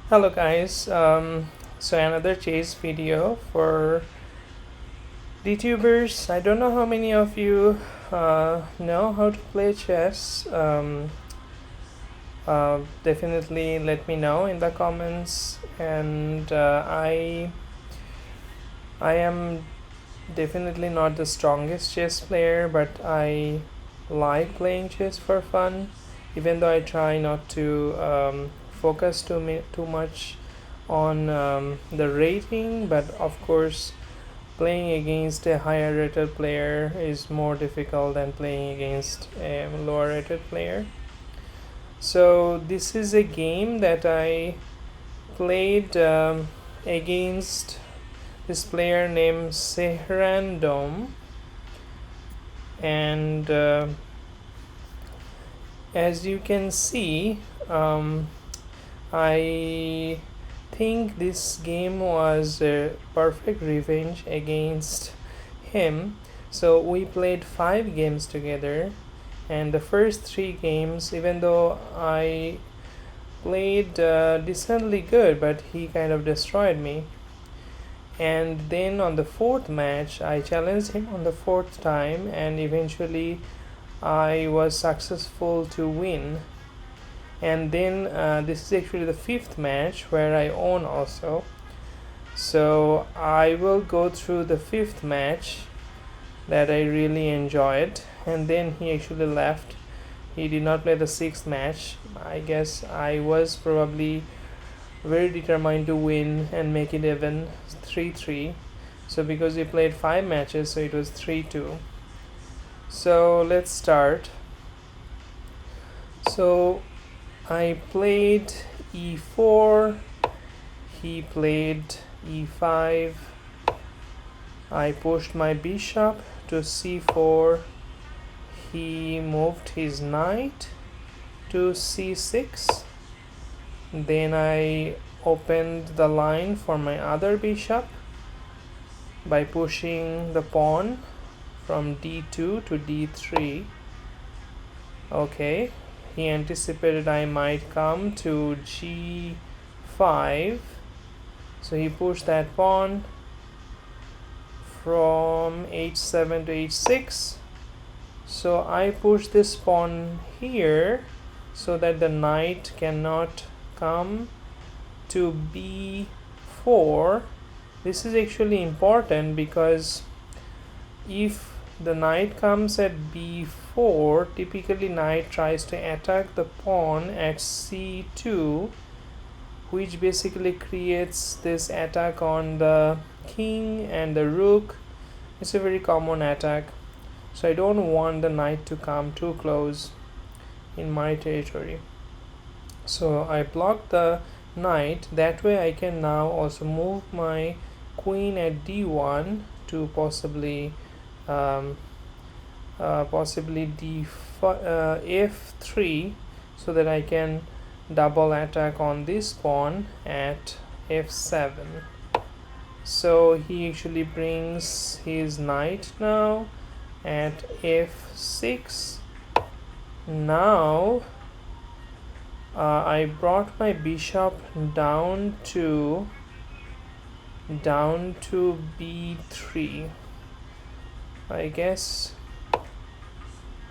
Hello guys, so another chess video for YouTubers. I don't know how many of you know how to play chess. Definitely let me know in the comments, and I am definitely not the strongest chess player, but I like playing chess for fun, even though I try not to focus too much on the rating. But of course, playing against a higher rated player is more difficult than playing against a lower rated player. So this is a game that I played against this player named Sehrandom, and as you can see, I think this game was a perfect revenge against him. So we played 5 games together, and the first 3 games, even though I played decently good, but he kind of destroyed me. And then on the 4th match, I challenged him on the 4th time, and eventually I was successful to win. And then this is actually the 5th match where I won also. So I will go through the 5th match that I really enjoyed, and then he actually left. He did not play the 6th match. I guess I was probably very determined to win and make it even 3-3. So because we played 5 matches, so it was 3-2. So let's start. So I played e4, he played e5, I pushed my bishop to c4, he moved his knight to c6, then I opened the line for my other bishop by pushing the pawn from d2 to d3. Okay, he anticipated I might come to g5, so he pushed that pawn from h7 to h6. So I push this pawn here so that the knight cannot come to b4. This is actually important because if the knight comes at b4, typically knight tries to attack the pawn at c2, which basically creates this attack on the king and the rook. It's a very common attack, so I don't want the knight to come too close in my territory. So I blocked the knight. That way I can now also move my queen at d1 to possibly f3, so that I can double attack on this pawn at f7. So he actually brings his knight now at f6. Now I brought my bishop down to b3. I guess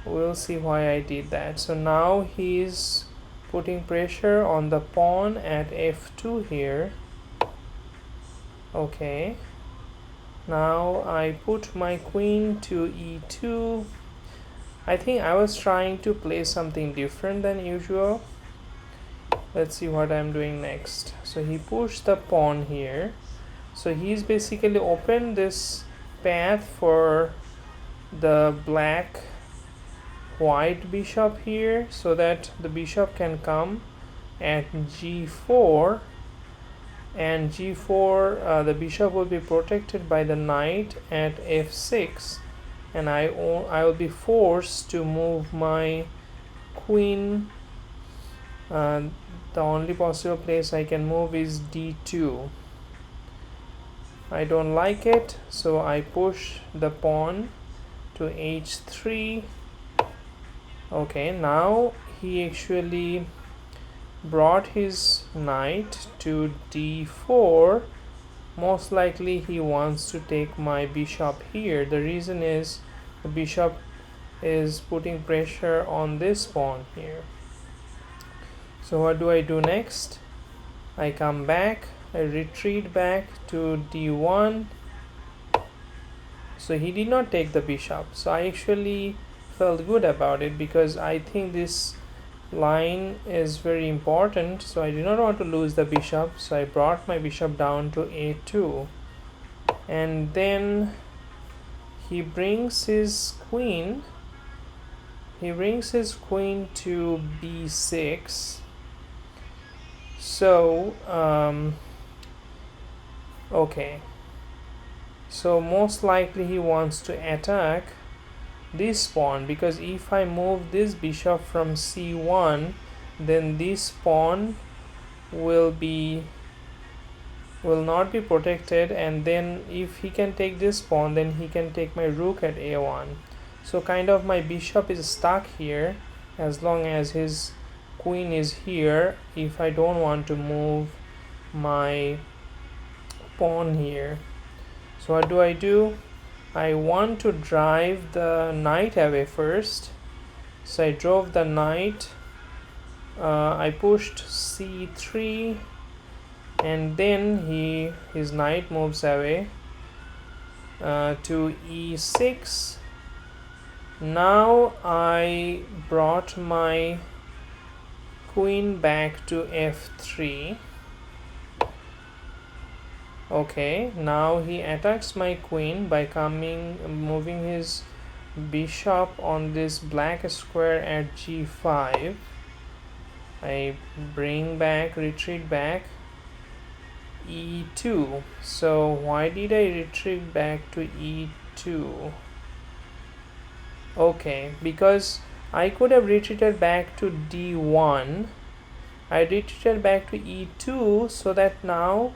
we'll see why I did that. So now he's putting pressure on the pawn at f2 here. Okay, now I put my queen to e2. I think I was trying to play something different than usual. Let's see what I'm doing next. So he pushed the pawn here, so he's basically opened this path for the black white bishop here, so that the bishop can come at g4, and g4 the bishop will be protected by the knight at f6, and I will be forced to move my queen. The only possible place I can move is d2. I don't like it, so I push the pawn to h3. Okay, now he actually brought his knight to d4. Most likely he wants to take my bishop here. The reason is the bishop is putting pressure on this pawn here. So what do I do next? I come back, I retreat back to d1. So he did not take the bishop. So I actually felt good about it because I think this line is very important. So I did not want to lose the bishop. So I brought my bishop down to a2. And then he brings his queen. He brings his queen to b6. So okay, so most likely he wants to attack this pawn, because if I move this bishop from c1, then this pawn will not be protected, and then if he can take this pawn, then he can take my rook at a1. So kind of my bishop is stuck here as long as his queen is here, if I don't want to move my pawn here. So what do? I want to drive the knight away first. So I drove the knight. I pushed c3, and then his knight moves away to e6. Now I brought my queen back to f3. Okay, now he attacks my queen by moving his bishop on this black square at g5. I retreat back e2. So why did I retreat back to e2? Okay, because I could have retreated back to d1. I retreated back to e2 so that now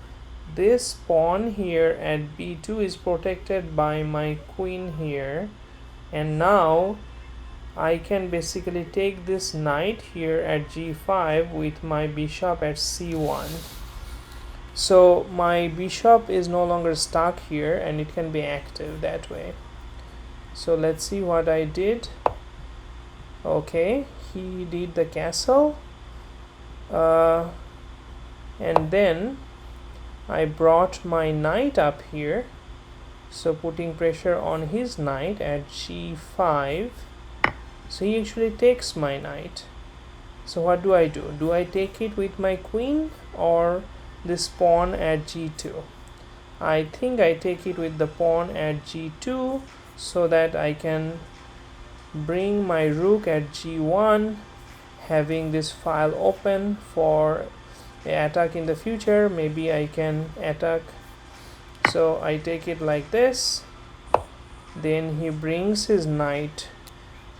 this pawn here at b2 is protected by my queen here, and now I can basically take this knight here at g5 with my bishop at c1. So my bishop is no longer stuck here and it can be active that way. So let's see what I did. Okay, he did the castle, and then I brought my knight up here, so putting pressure on his knight at g5. So he actually takes my knight. So what do? Do I take it with my queen or this pawn at g2? I think I take it with the pawn at g2 so that I can bring my rook at g1, having this file open for attack in the future. Maybe I can attack. So I take it like this. Then he brings his knight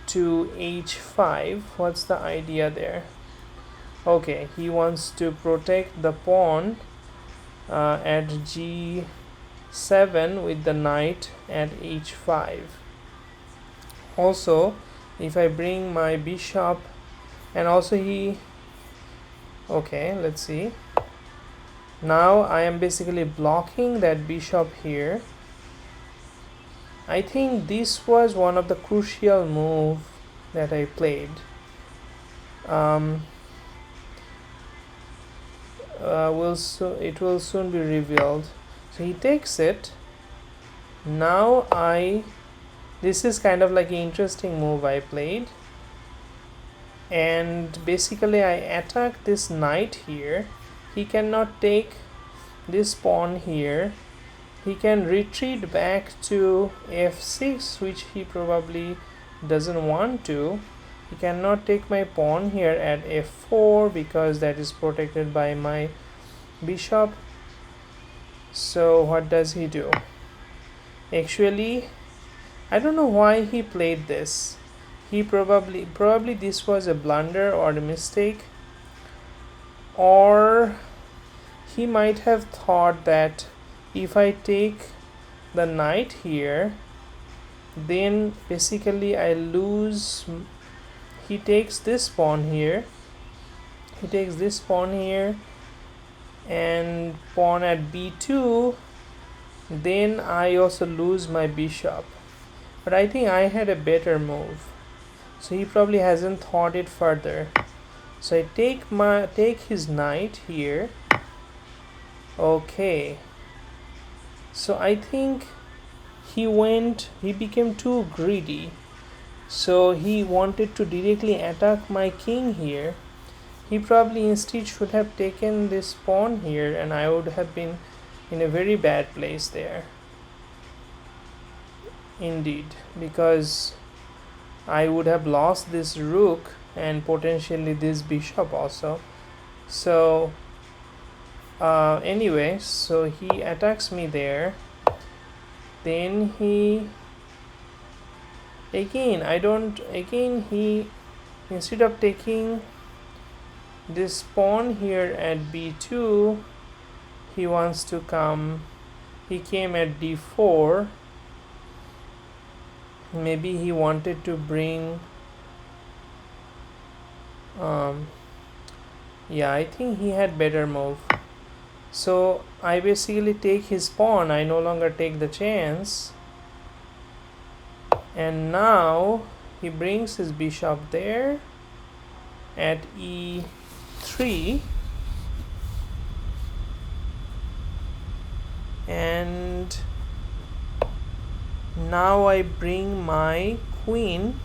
to h5. What's the idea there? Okay, he wants to protect the pawn at g7 with the knight at h5. Also, if I bring my bishop, and also okay, let's see. Now I am basically blocking that bishop here. I think this was one of the crucial moves that I played. It will soon be revealed. So he takes it. Now this is kind of like an interesting move I played, and basically I attack this knight here. He cannot take this pawn here. He can retreat back to f6, which he probably doesn't want to. He cannot take my pawn here at f4 because that is protected by my bishop. So what does he do? Actually, I don't know why he played this. He probably this was a blunder or a mistake, or he might have thought that if I take the knight here, then basically I lose. He takes this pawn here. he takes this pawn here and pawn at b2, then I also lose my bishop. But I think I had a better move, so he probably hasn't thought it further. So I take his knight here. Okay, so I think he became too greedy, so he wanted to directly attack my king here. He probably instead should have taken this pawn here, and I would have been in a very bad place there indeed, because I would have lost this rook and potentially this bishop also. So anyway, so he attacks me there. Then he he instead of taking this pawn here at b2, he wants to come. He came at d4. Maybe he wanted to bring yeah, I think he had better move. So I basically take his pawn. I no longer take the chance, and now he brings his bishop there at e3, and now I bring my queen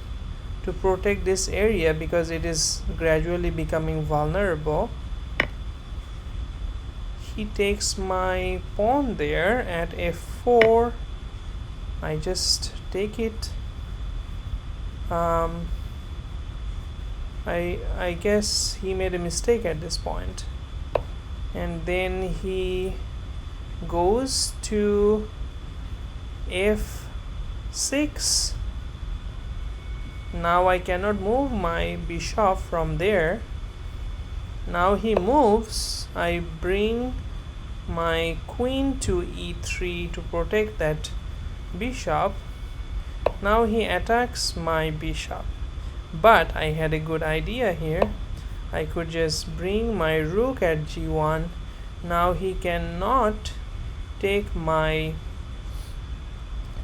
to protect this area because it is gradually becoming vulnerable. He takes my pawn there at f4. I just take it. I guess he made a mistake at this point, and then he goes to f6. Now I cannot move my bishop from there. Now he moves. I bring my queen to e3 to protect that bishop. Now he attacks my bishop, but I had a good idea here. I could just bring my rook at g1. Now he cannot take my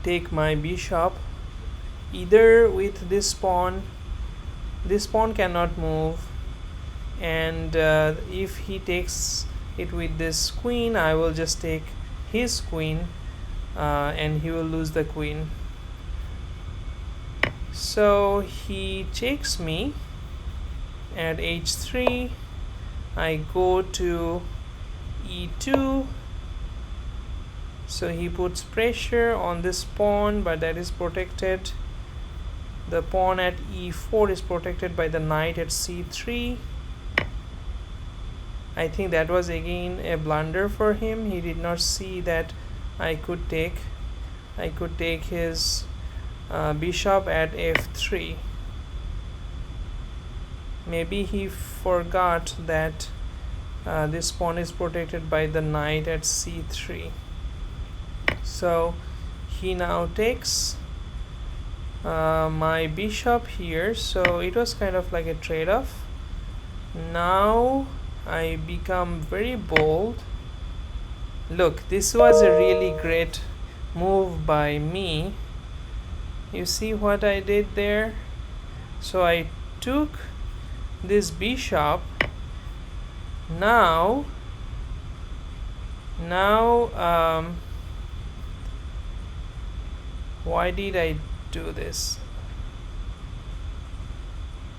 bishop either with this pawn. This pawn cannot move, and if he takes it with this queen, I will just take his queen, and he will lose the queen. So he takes me at h3. I go to e2. So he puts pressure on this pawn, but that is protected. The pawn at e4 is protected by the knight at c3. I think that was again a blunder for him. He did not see that I could take his bishop at f3. Maybe he forgot that this pawn is protected by the knight at c3. So he now takes my bishop here. So it was kind of like a trade-off. Now I become very bold. Look, this was a really great move by me. You see what I did there? So I took this bishop. Now why did I do this?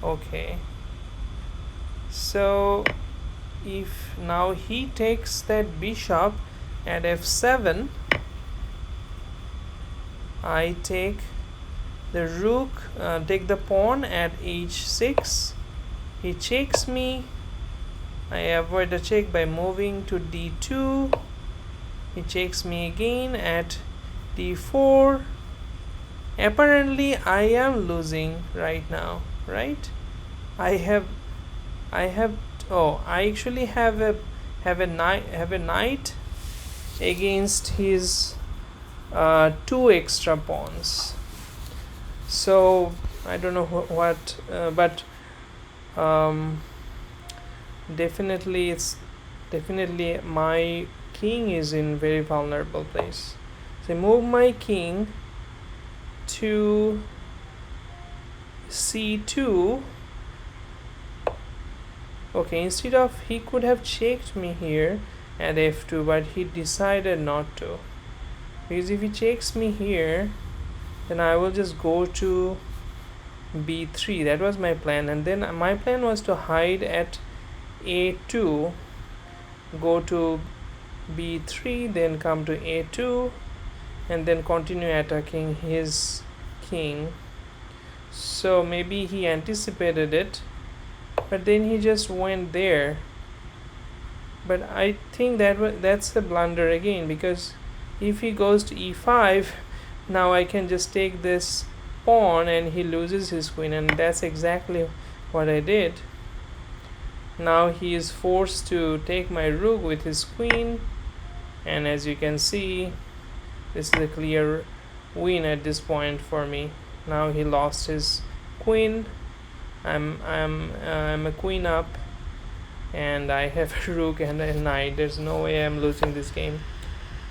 Okay, so if now he takes that bishop at f7, I take the rook, take the pawn at h6. He checks me. I avoid the check by moving to d2. He checks me again at d4. Apparently I am losing right now, right? I actually have a knight against his 2 extra pawns. So I don't know but Definitely my king is in very vulnerable place. So I move my king to c2. Okay, instead of, he could have checked me here at f2, but he decided not to, because if he checks me here, then I will just go to b3. That was my plan, and then my plan was to hide at a2, go to b3, then come to a2, and then continue attacking his king. So maybe he anticipated it, but then he just went there. But I think that's a blunder again, because if he goes to e5, now I can just take this pawn and he loses his queen, and that's exactly what I did. Now he is forced to take my rook with his queen, and as you can see, this is a clear win at this point for me. Now he lost his queen. I'm a queen up, and I have a rook and a knight. There's no way I'm losing this game.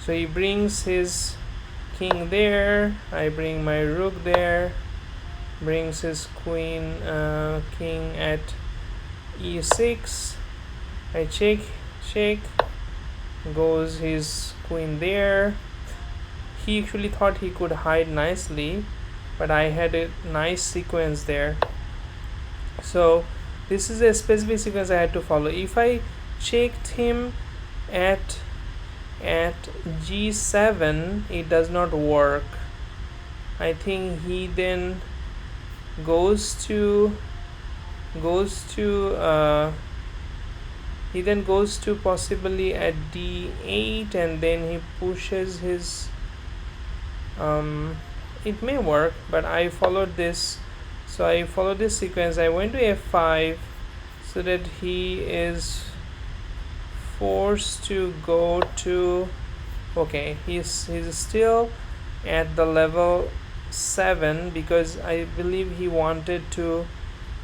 So he brings his king there, I bring my rook there, brings his queen, king at e6, I check, goes his queen there. He actually thought he could hide nicely, but I had a nice sequence there. So this is a specific sequence I had to follow. If I checked him at g7, it does not work. I think he then goes to possibly at d8, and then he pushes his it may work, but I followed this. So I followed this sequence. I went to f5 so that he is forced to go to, okay, he's still at the level 7, because I believe he wanted to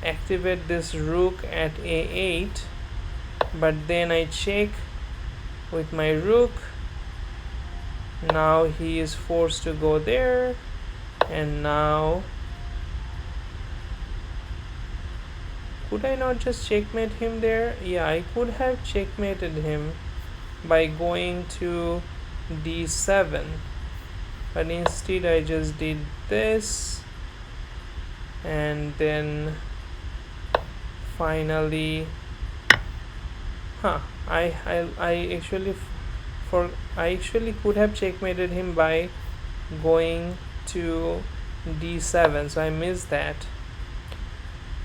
activate this rook at a8, but then I check with my rook. Now he is forced to go there, and now could I not just checkmate him there? Yeah, I could have checkmated him by going to d7, but instead I just did this, and then finally I actually could have checkmated him by going to d7, so I missed that.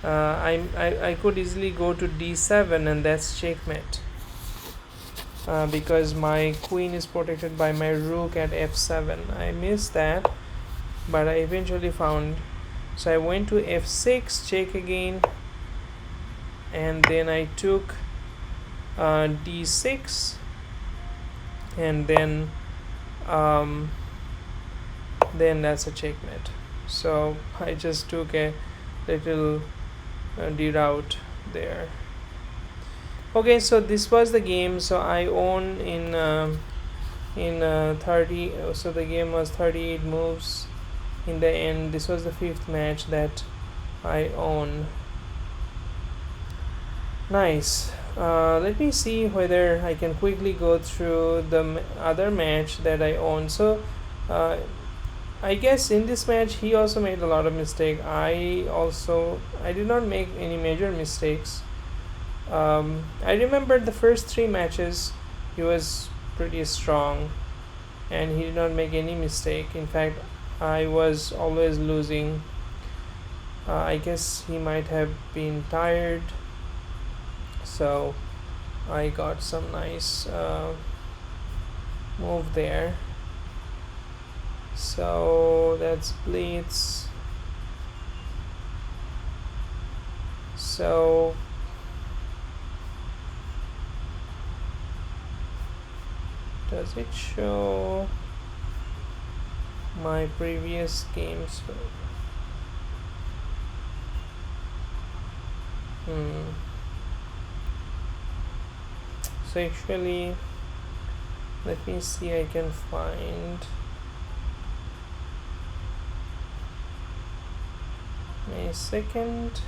I could easily go to d7, and that's checkmate, because my queen is protected by my rook at f7. I missed that, but I eventually found. So I went to f6, check again, and then I took d6, and then that's a checkmate. So I just took a little deroute there. Okay, so this was the game. So I won in 30. So the game was 38 moves in the end. This was the 5th match that I won. Nice. Let me see whether I can quickly go through the other match that I won. So I guess in this match he also made a lot of mistakes. I did not make any major mistakes. I remember the first 3 matches he was pretty strong, and he did not make any mistake. In fact, I was always losing. I guess he might have been tired, so I got some nice move there. So that's blitz. So does it show my previous games? So actually, let me see, I can find a second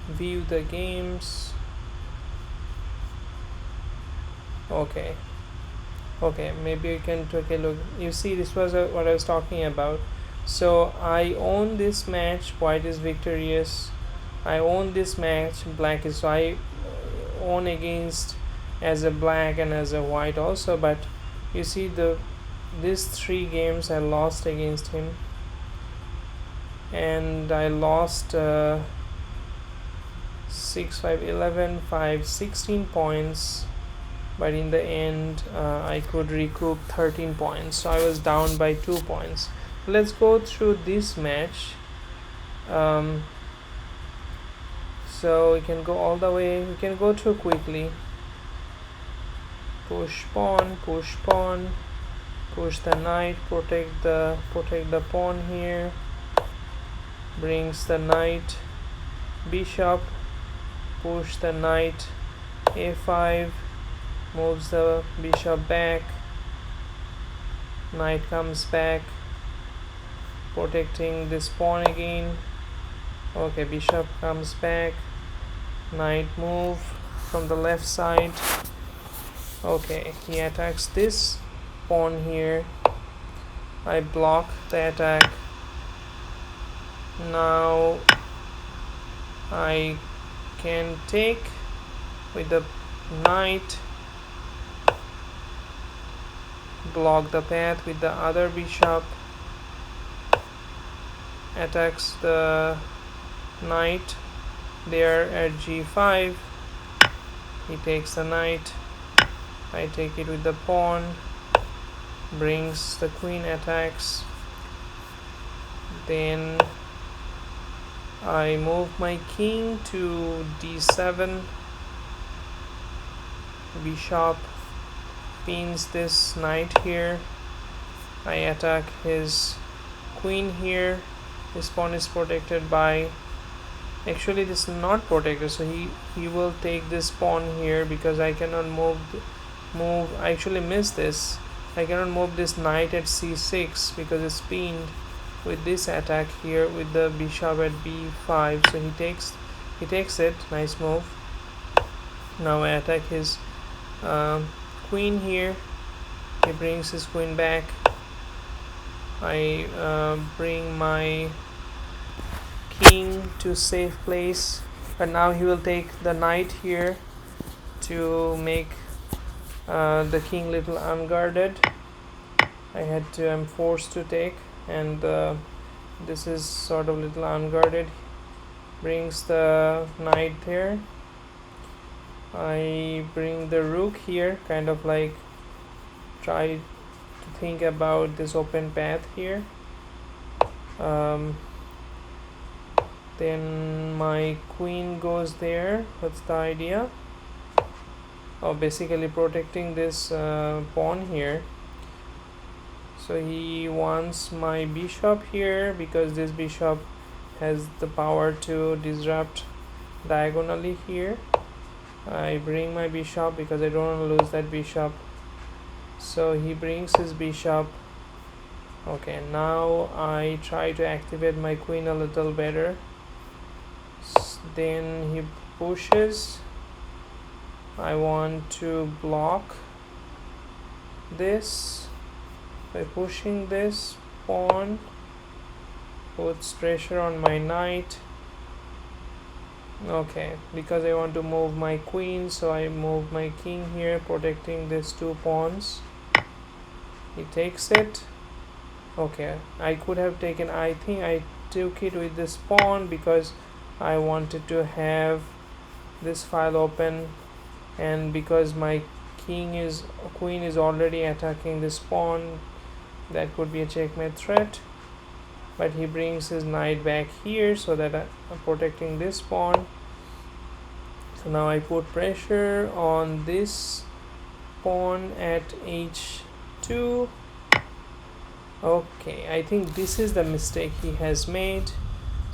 view the games. Okay, maybe you can take a look. You see, this was what I was talking about. So I own this match, white is victorious. I own this match, black is, so I own against as a black and as a white also. But you see, these 3 games I lost against him, and I lost 6 5 11 5 16 points, but in the end I could recoup 13 points, so I was down by 2 points. Let's go through this match. So we can go all the way, we can go through quickly. Push pawn, push pawn, push the knight, protect the pawn here, brings the knight, bishop, push the knight, a5, moves the bishop back, knight comes back, protecting this pawn again. Okay, bishop comes back, knight move from the left side. Okay, he attacks this pawn here, I block the attack. Now I can take with the knight, block the path with the other bishop, attacks the knight there at g5. He takes the knight, I take it with the pawn, brings the queen, attacks. Then I move my king to d7, bishop pins this knight here, I attack his queen here. This pawn is protected by, actually this is not protected, so he will take this pawn here because I cannot move. I actually missed this. I cannot move this knight at c6 because it's pinned with this attack here with the bishop at b5. So he takes it. Nice move. Now I attack his queen here. He brings his queen back. I bring my king to safe place, but now he will take the knight here to make the king little unguarded. I'm forced to take, and this is sort of little unguarded. Brings the knight there. I bring the rook here, kind of like try to think about this open path here. Then my queen goes there. What's the idea? Oh, basically protecting this pawn here. So he wants my bishop here because this bishop has the power to disrupt diagonally here. I bring my bishop because I don't want to lose that bishop. So he brings his bishop. Okay, now I try to activate my queen a little better. Then he pushes. I want to block this by pushing this pawn, puts pressure on my knight. Okay, because I want to move my queen, so I move my king here, protecting these 2 pawns. He takes it. Okay, I could have taken, I think I took it with this pawn because I wanted to have this file open, and because my queen is already attacking this pawn, that could be a checkmate threat. But he brings his knight back here so that I'm protecting this pawn. So now I put pressure on this pawn at h2. Okay, I think this is the mistake he has made.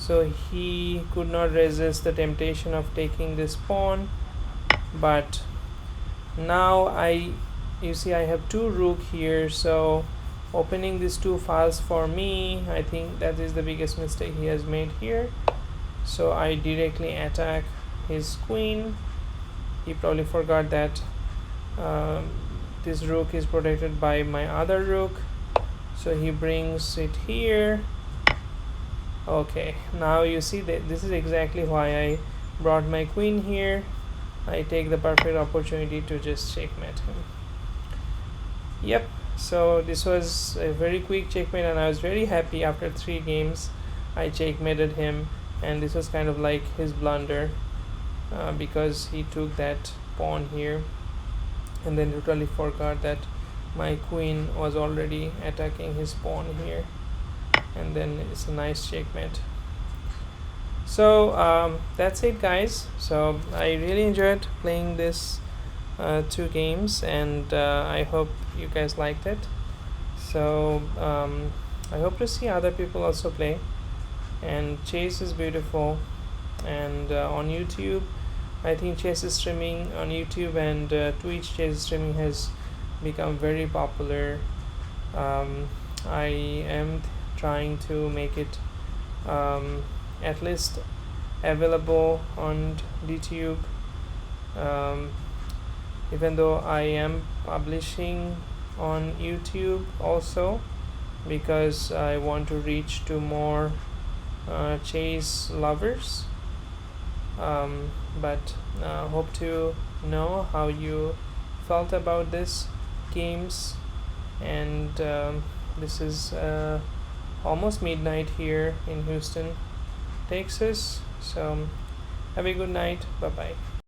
so he could not resist the temptation of taking this pawn. But now you see I have two rook here, so opening these two files for me, I think that is the biggest mistake he has made here. So I directly attack his queen. He probably forgot that this rook is protected by my other rook, so he brings it here. Okay, now you see that this is exactly why I brought my queen here. I take the perfect opportunity to just checkmate him. Yep, so this was a very quick checkmate, and I was very happy. After 3 games I checkmated him, and this was kind of like his blunder, because he took that pawn here and then totally forgot that my queen was already attacking his pawn here, and then it's a nice checkmate. So that's it, guys. So I really enjoyed playing this 2 games, and I hope you guys liked it. So I hope to see other people also play. And chess is beautiful, and on YouTube, I think chess is streaming on YouTube and Twitch. Chess streaming has become very popular. I am trying to make it at least available on YouTube, even though I am publishing on YouTube also, because I want to reach to more chess lovers. But hope to know how you felt about this games. And this is almost midnight here in Houston, Texas. So have a good night. Bye bye.